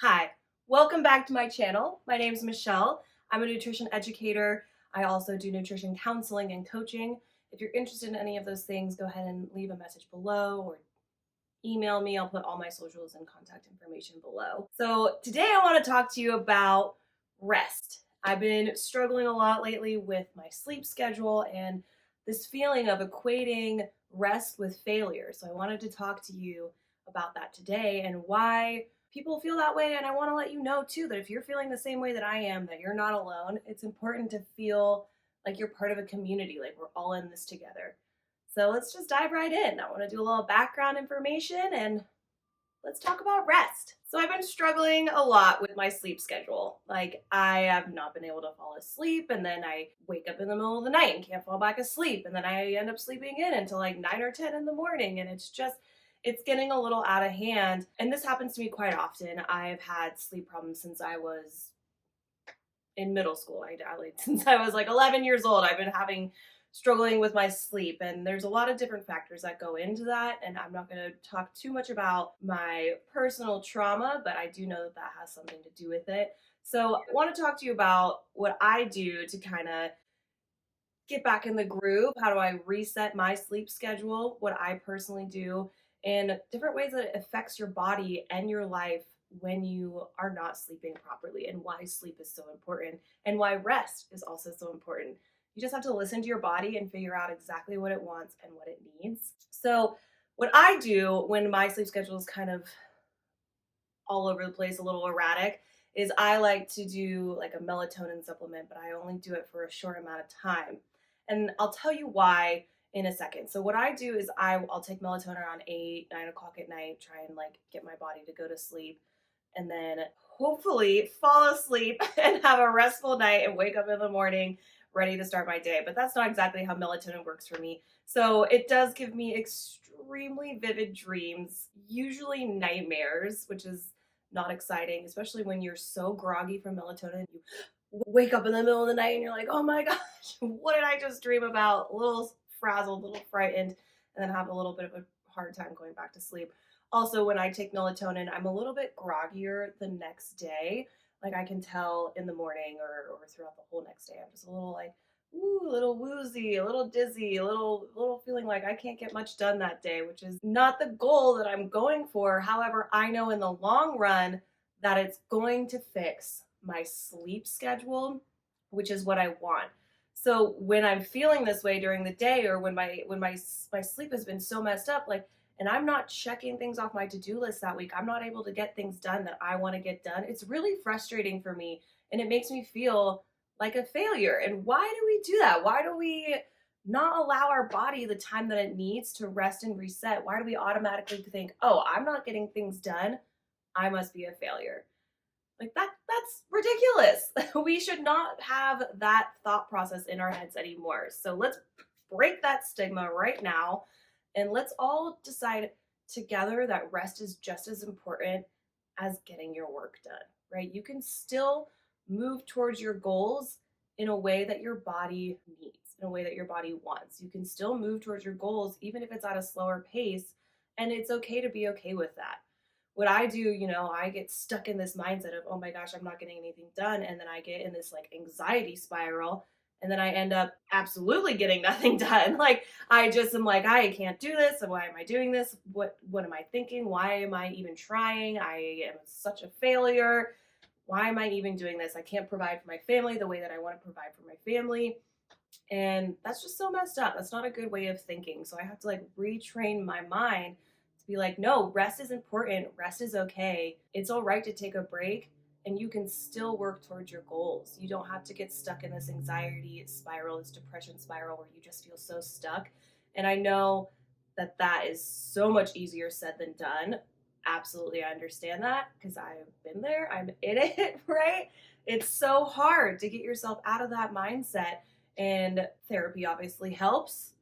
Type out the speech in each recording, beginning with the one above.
Hi, welcome back to my channel. My name is Michelle. I'm a nutrition educator. I also do nutrition counseling and coaching. If you're interested in any of those things, go ahead and leave a message below or email me. I'll put all my socials and contact information below. So today I want to talk to you about rest. I've been struggling a lot lately with my sleep schedule and this feeling of equating rest with failure. So I wanted to talk to you about that today and why people feel that way. And I want to let you know too that if you're feeling the same way that I am, that you're not alone. It's important to feel like you're part of a community, like we're all in this together. So let's just dive right in. I want to do a little background information and let's talk about rest. So I've been struggling a lot with my sleep schedule. Like I have not been able to fall asleep, and then I wake up in the middle of the night and can't fall back asleep, and then I end up sleeping in until like 9 or 10 in the morning, and it's getting a little out of hand. And this happens to me quite often. I've had sleep problems since I was in middle school. Since I was like 11 years old, I've been having struggling with my sleep, and there's a lot of different factors that go into that, and I'm not going to talk too much about my personal trauma, but I do know that that has something to do with it. So I want to talk to you about what I do to kind of get back in the groove. How do I reset my sleep schedule? What I personally do, and different ways that it affects your body and your life when you are not sleeping properly, and why sleep is so important, and why rest is also so important. You just have to listen to your body and figure out exactly what it wants and what it needs. So, what I do when my sleep schedule is kind of all over the place, a little erratic, is I like to do like a melatonin supplement, but I only do it for a short amount of time. And I'll tell you why in a second. So what I do is I'll take melatonin around 8, 9 o'clock at night, try and like get my body to go to sleep, and then hopefully fall asleep and have a restful night and wake up in the morning ready to start my day. But that's not exactly how melatonin works for me. So it does give me extremely vivid dreams, usually nightmares, which is not exciting, especially when you're so groggy from melatonin. You wake up in the middle of the night and you're like, oh my gosh, what did I just dream about? A little frazzled, a little frightened, and then have a little bit of a hard time going back to sleep. Also, when I take melatonin, I'm a little bit groggier the next day. Like I can tell in the morning or throughout the whole next day. I'm just a little like, ooh, a little woozy, a little dizzy, a little feeling like I can't get much done that day, which is not the goal that I'm going for. However, I know in the long run that it's going to fix my sleep schedule, which is what I want. So when I'm feeling this way during the day, or when my sleep has been so messed up, like, and I'm not checking things off my to-do list that week, I'm not able to get things done that I want to get done. It's really frustrating for me, and it makes me feel like a failure. And why do we do that? Why do we not allow our body the time that it needs to rest and reset? Why do we automatically think, "Oh, I'm not getting things done. I must be a failure." Like that's ridiculous. We should not have that thought process in our heads anymore. So let's break that stigma right now, and let's all decide together that rest is just as important as getting your work done, right? You can still move towards your goals in a way that your body needs, in a way that your body wants. You can still move towards your goals even if it's at a slower pace, and it's okay to be okay with that. What I do, I get stuck in this mindset of, oh my gosh, I'm not getting anything done. And then I get in this like anxiety spiral. And then I end up absolutely getting nothing done. Like I just am like, I can't do this. And why am I doing this? What am I thinking? Why am I even trying? I am such a failure. Why am I even doing this? I can't provide for my family the way that I want to provide for my family. And that's just so messed up. That's not a good way of thinking. So I have to like retrain my mind to be like, no, rest is important. Rest is okay. It's all right to take a break, and you can still work towards your goals. You don't have to get stuck in this anxiety spiral, this depression spiral where you just feel so stuck. And I know that that is so much easier said than done. Absolutely, I understand that because I've been there. I'm in it, right? It's so hard to get yourself out of that mindset, and therapy obviously helps.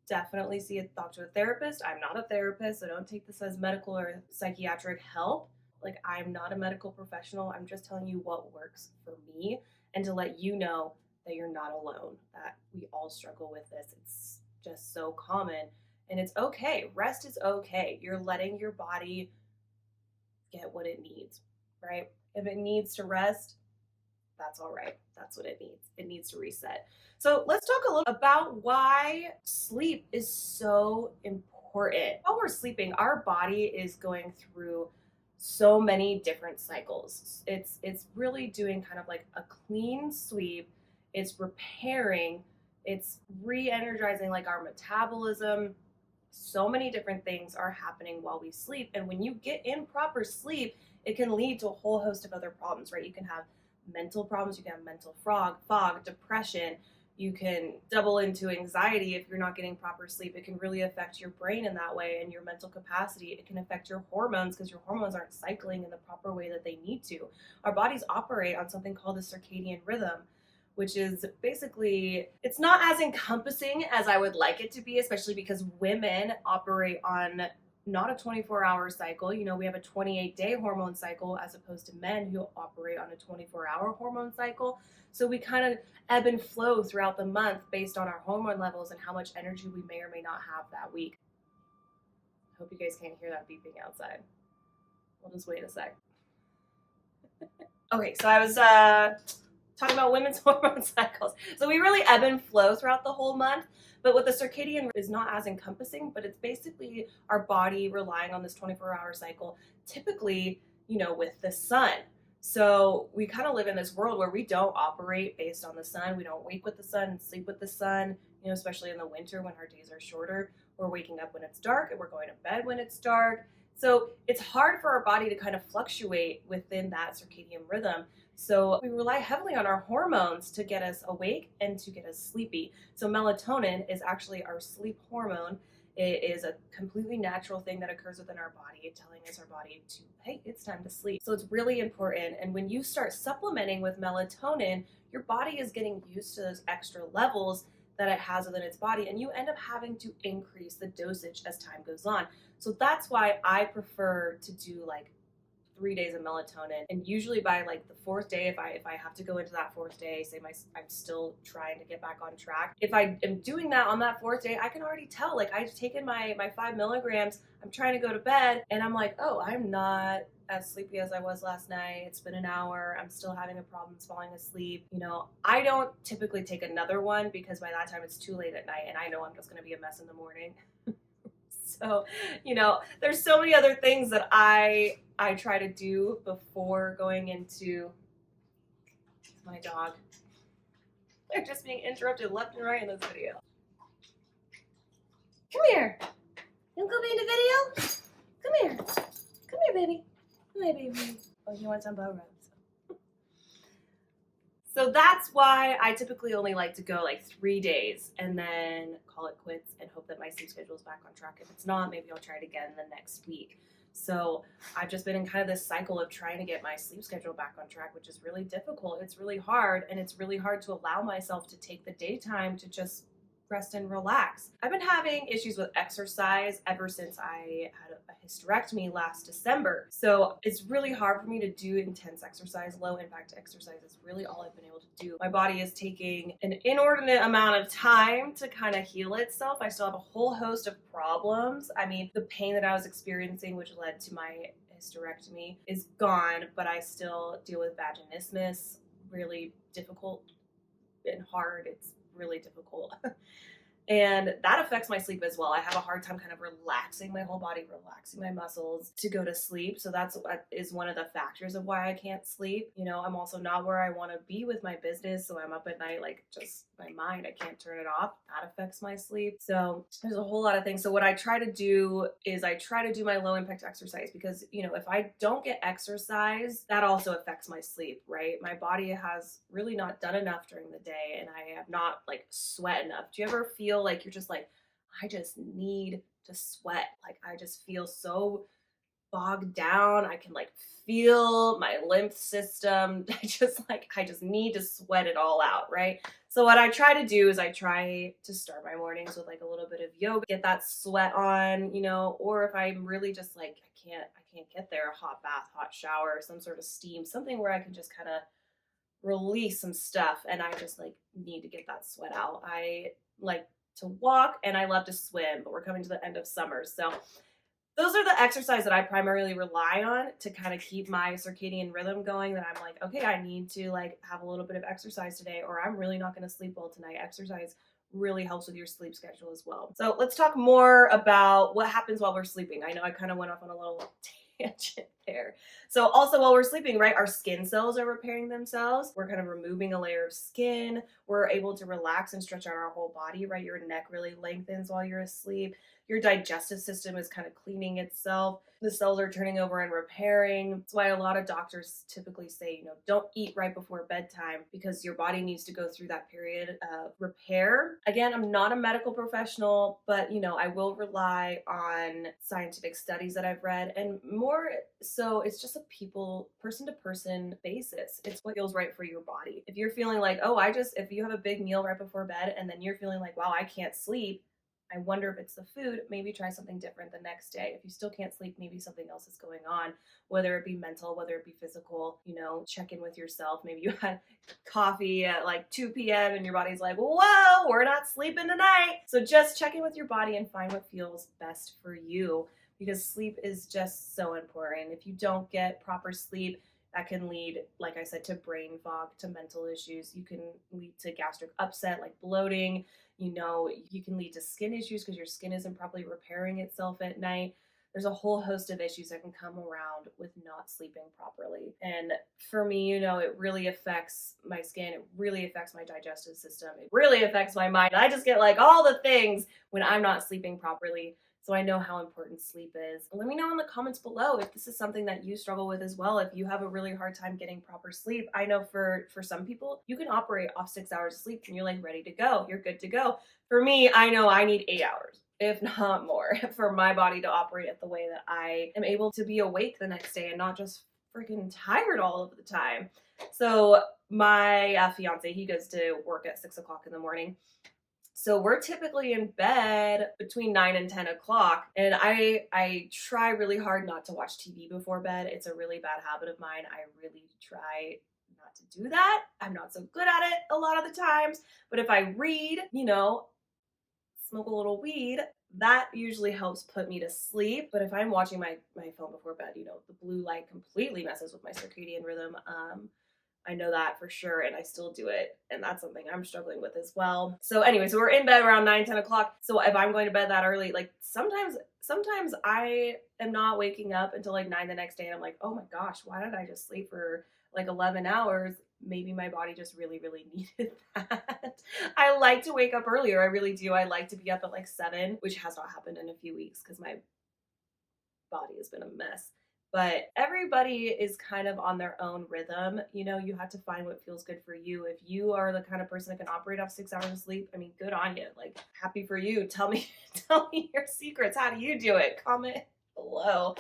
Definitely talk to a therapist. I'm not a therapist, so don't take this as medical or psychiatric help. Like, I'm not a medical professional. I'm just telling you what works for me, and to let you know that you're not alone, that we all struggle with this. It's just so common, and it's okay. Rest is okay. You're letting your body get what it needs. right? If it needs to rest, that's all right. That's what it needs. It needs to reset. So let's talk a little about why sleep is so important. While we're sleeping, our body is going through so many different cycles. It's really doing kind of like a clean sweep. It's repairing, it's re-energizing like our metabolism. So many different things are happening while we sleep. And when you get in proper sleep, it can lead to a whole host of other problems, right? You can have mental problems, you can have mental fog, depression. You can double into anxiety if you're not getting proper sleep. It can really affect your brain in that way and your mental capacity. It can affect your hormones because your hormones aren't cycling in the proper way that they need to. Our bodies operate on something called the circadian rhythm, which is basically, it's not as encompassing as I would like it to be, especially because women operate on not a 24-hour cycle. You know, we have a 28-day hormone cycle as opposed to men who operate on a 24-hour hormone cycle. So we kind of ebb and flow throughout the month based on our hormone levels and how much energy we may or may not have that week. Hope you guys can't hear that beeping outside. We'll just wait a sec. Okay, so I was talking about women's hormone cycles. So we really ebb and flow throughout the whole month. But what the circadian is not as encompassing, but it's basically our body relying on this 24-hour cycle, typically, you know, with the sun. So we kind of live in this world where we don't operate based on the sun. We don't wake with the sun and sleep with the sun, you know, especially in the winter when our days are shorter. We're waking up when it's dark and we're going to bed when it's dark. So it's hard for our body to kind of fluctuate within that circadian rhythm. So we rely heavily on our hormones to get us awake and to get us sleepy. So melatonin is actually our sleep hormone. It is a completely natural thing that occurs within our body, telling us our body to, hey, it's time to sleep. So it's really important. And when you start supplementing with melatonin, your body is getting used to those extra levels that it has within its body, and you end up having to increase the dosage as time goes on. So that's why I prefer to do like 3 days of melatonin, and usually by like the fourth day, if I have to go into that fourth day, say I'm still trying to get back on track, if I am doing that on that fourth day, I can already tell, like, I've taken my 5 milligrams, I'm trying to go to bed, and I'm like, oh, I'm not as sleepy as I was last night. It's been an hour. I'm still having a problem falling asleep. You know, I don't typically take another one because by that time it's too late at night and I know I'm just going to be a mess in the morning. So, you know, there's so many other things that I try to do before going into my dog. They're just being interrupted left and right in this video. Come here. You want to go be in the video? Come here. Come here, baby. Come here, baby. Oh, you want some bow rubs? So that's why I typically only like to go like 3 days and then call it quits and hope that my sleep schedule is back on track. If it's not, maybe I'll try it again the next week. So I've just been in kind of this cycle of trying to get my sleep schedule back on track, which is really difficult. It's really hard, and it's really hard to allow myself to take the daytime to just rest and relax. I've been having issues with exercise ever since I had a hysterectomy last December. So it's really hard for me to do intense exercise. Low impact exercise is really all I've been able to do. My body is taking an inordinate amount of time to kind of heal itself. I still have a whole host of problems. I mean, the pain that I was experiencing, which led to my hysterectomy, is gone, but I still deal with vaginismus, really difficult and hard. It's really difficult. And that affects my sleep as well. I have a hard time kind of relaxing my whole body, relaxing my muscles to go to sleep. So that is one of the factors of why I can't sleep. You know, I'm also not where I want to be with my business. So I'm up at night, like just my mind, I can't turn it off. That affects my sleep. So there's a whole lot of things. So what I try to do is I try to do my low impact exercise because, you know, if I don't get exercise, that also affects my sleep, right? My body has really not done enough during the day and I have not like sweat enough. Do you ever feel like you're just like, I just need to sweat? Like I just feel so bogged down. I can like feel my lymph system. I just need to sweat it all out, right? So what I try to do is I try to start my mornings with like a little bit of yoga, get that sweat on, you know, or if I'm really just like I can't get there, a hot bath, hot shower, some sort of steam, something where I can just kind of release some stuff and I just like need to get that sweat out. I like to walk and I love to swim, but we're coming to the end of summer. So those are the exercise that I primarily rely on to kind of keep my circadian rhythm going, that I'm like, okay, I need to like have a little bit of exercise today, or I'm really not going to sleep well tonight. Exercise really helps with your sleep schedule as well. So let's talk more about what happens while we're sleeping. I know I kind of went off on a little tangent there. So also while we're sleeping, right, our skin cells are repairing themselves. We're kind of removing a layer of skin. We're able to relax and stretch out our whole body, right? Your neck really lengthens while you're asleep. Your digestive system is kind of cleaning itself. The cells are turning over and repairing. That's why a lot of doctors typically say, don't eat right before bedtime, because your body needs to go through that period of repair. Again, I'm not a medical professional, but I will rely on scientific studies that I've read, and more so it's just a person to person basis. It's what feels right for your body. If you're feeling like, if you have a big meal right before bed and then you're feeling like, wow, I can't sleep, I wonder if it's the food. Maybe try something different the next day. If you still can't sleep, maybe something else is going on, whether it be mental, whether it be physical. Check in with yourself. Maybe you had coffee at like 2 p.m. and your body's like, whoa, we're not sleeping tonight. So just check in with your body and find what feels best for you, because sleep is just so important. If you don't get proper sleep, that can lead, like I said, to brain fog, to mental issues. You can lead to gastric upset, like bloating. You can lead to skin issues because your skin isn't properly repairing itself at night. There's a whole host of issues that can come around with not sleeping properly. And for me, it really affects my skin. It really affects my digestive system. It really affects my mind. I just get like all the things when I'm not sleeping properly. So I know how important sleep is. Let me know in the comments below if this is something that you struggle with as well. If you have a really hard time getting proper sleep. I know for some people, you can operate off 6 hours of sleep and you're like ready to go. You're good to go. For me, I know I need 8 hours, if not more, for my body to operate at the way that I am able to be awake the next day and not just freaking tired all of the time. So my fiance, he goes to work at 6 o'clock in the morning. So we're typically in bed between 9 and 10 o'clock. And I try really hard not to watch TV before bed. It's a really bad habit of mine. I really try not to do that. I'm not so good at it a lot of the times. But if I read, smoke a little weed, that usually helps put me to sleep. But if I'm watching my phone before bed, the blue light completely messes with my circadian rhythm. I know that for sure, and I still do it, and that's something I'm struggling with as well. So anyway, so we're in bed around 9, 10 o'clock. So if I'm going to bed that early, like sometimes I am not waking up until like 9 the next day, and I'm like, oh my gosh, why did I just sleep for like 11 hours? Maybe my body just really, really needed that. I like to wake up earlier. I really do. I like to be up at like 7, which has not happened in a few weeks because my body has been a mess. But everybody is kind of on their own rhythm. You have to find what feels good for you. If you are the kind of person that can operate off 6 hours of sleep, I mean, good on you. Like, happy for you. Tell me your secrets. How do you do it? Comment below.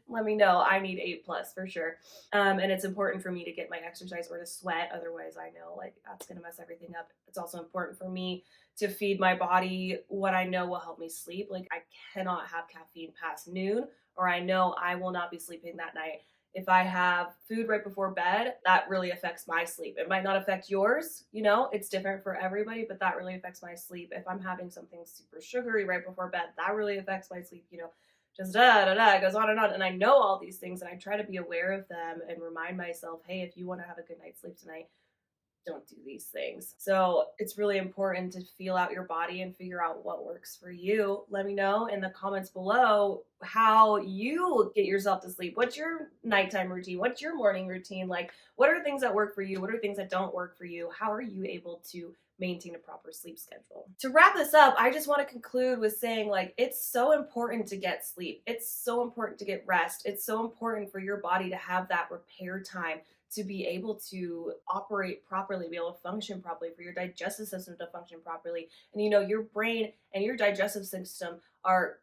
Let me know. I need 8+ for sure. And it's important for me to get my exercise or to sweat. Otherwise, I know like that's going to mess everything up. It's also important for me to feed my body what I know will help me sleep. Like, I cannot have caffeine past noon, or I know I will not be sleeping that night. If I have food right before bed, that really affects my sleep. It might not affect yours, it's different for everybody, but that really affects my sleep. If I'm having something super sugary right before bed, that really affects my sleep, just it goes on. And I know all these things, and I try to be aware of them and remind myself, hey, if you want to have a good night's sleep tonight, don't do these things. So it's really important to feel out your body and figure out what works for you. Let me know in the comments below how you get yourself to sleep. What's your nighttime routine? What's your morning routine? Like, what are things that work for you? What are things that don't work for you? How are you able to maintain a proper sleep schedule? To wrap this up, I just want to conclude with saying, like, it's so important to get sleep. It's so important to get rest. It's so important for your body to have that repair time, to be able to operate properly, be able to function properly, for your digestive system to function properly. And your brain and your digestive system are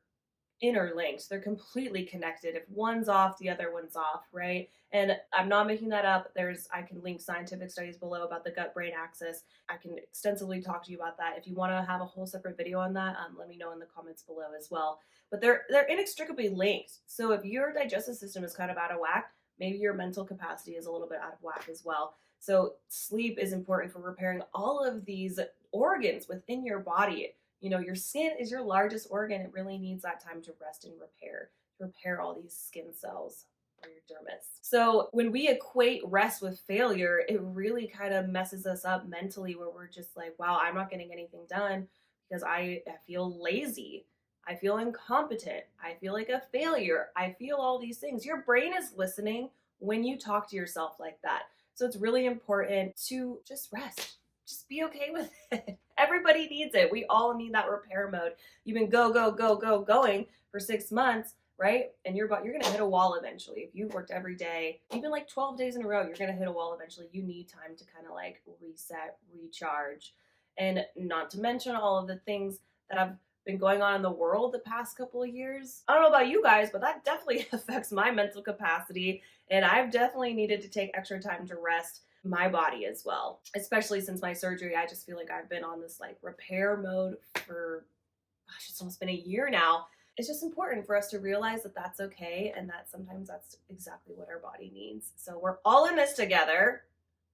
interlinked. They're completely connected. If one's off, the other one's off, right? And I'm not making that up. I can link scientific studies below about the gut-brain axis. I can extensively talk to you about that. If you want to have a whole separate video on that, let me know in the comments below as well. But they're inextricably linked. So if your digestive system is kind of out of whack, maybe your mental capacity is a little bit out of whack as well. So sleep is important for repairing all of these organs within your body. Your skin is your largest organ. It really needs that time to rest and repair. repair all these skin cells or your dermis. So when we equate rest with failure, it really kind of messes us up mentally, where we're just like, wow, I'm not getting anything done because I feel lazy. I feel incompetent. I feel like a failure. I feel all these things. Your brain is listening when you talk to yourself like that. So it's really important to just rest. Just be okay with it. Everybody needs it. We all need that repair mode. You've been going for 6 months, right? And you're going to hit a wall eventually. If you've worked every day, even like 12 days in a row, you're going to hit a wall eventually. You need time to kind of like reset, recharge, and not to mention all of the things that have been going on in the world the past couple of years. I don't know about you guys, but that definitely affects my mental capacity. And I've definitely needed to take extra time to rest my body as well, especially since my surgery. I just feel like I've been on this like repair mode for, gosh, it's almost been a year now. It's just important for us to realize that that's okay, and that sometimes that's exactly what our body needs. So we're all in this together.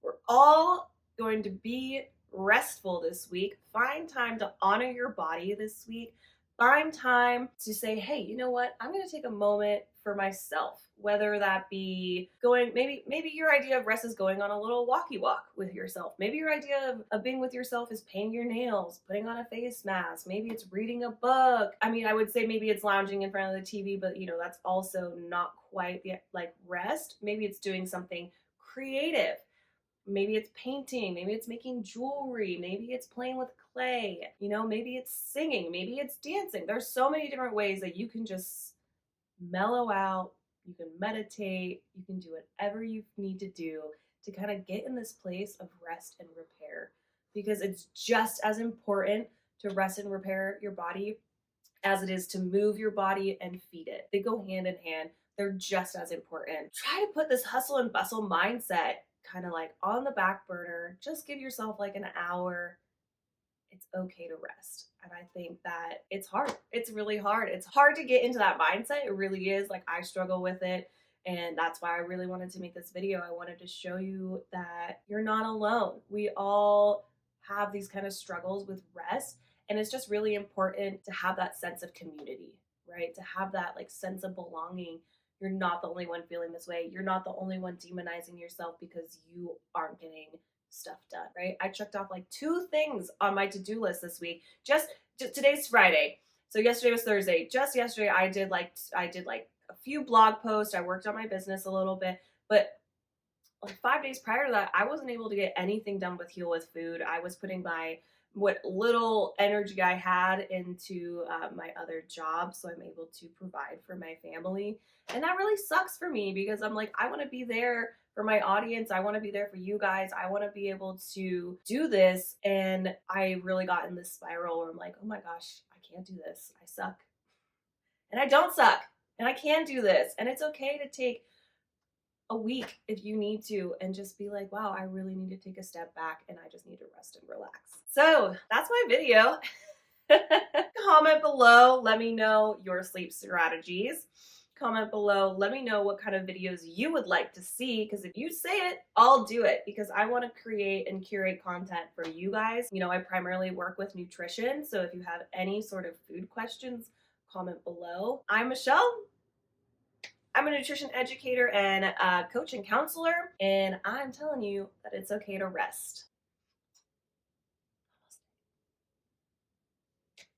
We're all going to be restful this week. Find time to honor your body this week. Find time to say, hey, you know what? I'm going to take a moment for myself, whether that be going, maybe your idea of rest is going on a little walkie walk with yourself. Maybe your idea of being with yourself is painting your nails, putting on a face mask. Maybe it's reading a book. I mean, I would say maybe it's lounging in front of the TV, but that's also not quite like rest. Maybe it's doing something creative. Maybe it's painting, maybe it's making jewelry, maybe it's playing with clay, maybe it's singing, maybe it's dancing. There's so many different ways that you can just mellow out, you can meditate, you can do whatever you need to do to kind of get in this place of rest and repair, because it's just as important to rest and repair your body as it is to move your body and feed it. They go hand in hand. They're just as important. Try to put this hustle and bustle mindset kind of like on the back burner. Just give yourself like an hour. It's okay to rest. And I think that it's hard. It's really hard. It's hard to get into that mindset. It really is. Like, I struggle with it. And that's why I really wanted to make this video. I wanted to show you that you're not alone. We all have these kind of struggles with rest. And it's just really important to have that sense of community, right? To have that like sense of belonging. You're not the only one feeling this way. You're not the only one demonizing yourself because you aren't getting stuff done, right? I checked off like 2 things on my to-do list this week. Just today's Friday. So yesterday was Thursday. Just yesterday I did like a few blog posts. I worked on my business a little bit, but like 5 days prior to that, I wasn't able to get anything done with Heal with Food. I was putting what little energy I had into my other job, so I'm able to provide for my family. And that really sucks for me, because I'm like, I want to be there for my audience. I want to be there for you guys. I want to be able to do this. And I really got in this spiral where I'm like, oh my gosh, I can't do this. I suck. And I don't suck. And I can do this. And it's okay to take a week if you need to, and just be like, wow, I really need to take a step back and I just need to rest and relax. So that's my video. Comment below, let me know your sleep strategies. Comment below, let me know what kind of videos you would like to see, because if you say it, I'll do it, because I want to create and curate content for you guys. I primarily work with nutrition, so if you have any sort of food questions, comment below. I'm Michelle. I'm a nutrition educator and a coach and counselor, and I'm telling you that it's okay to rest.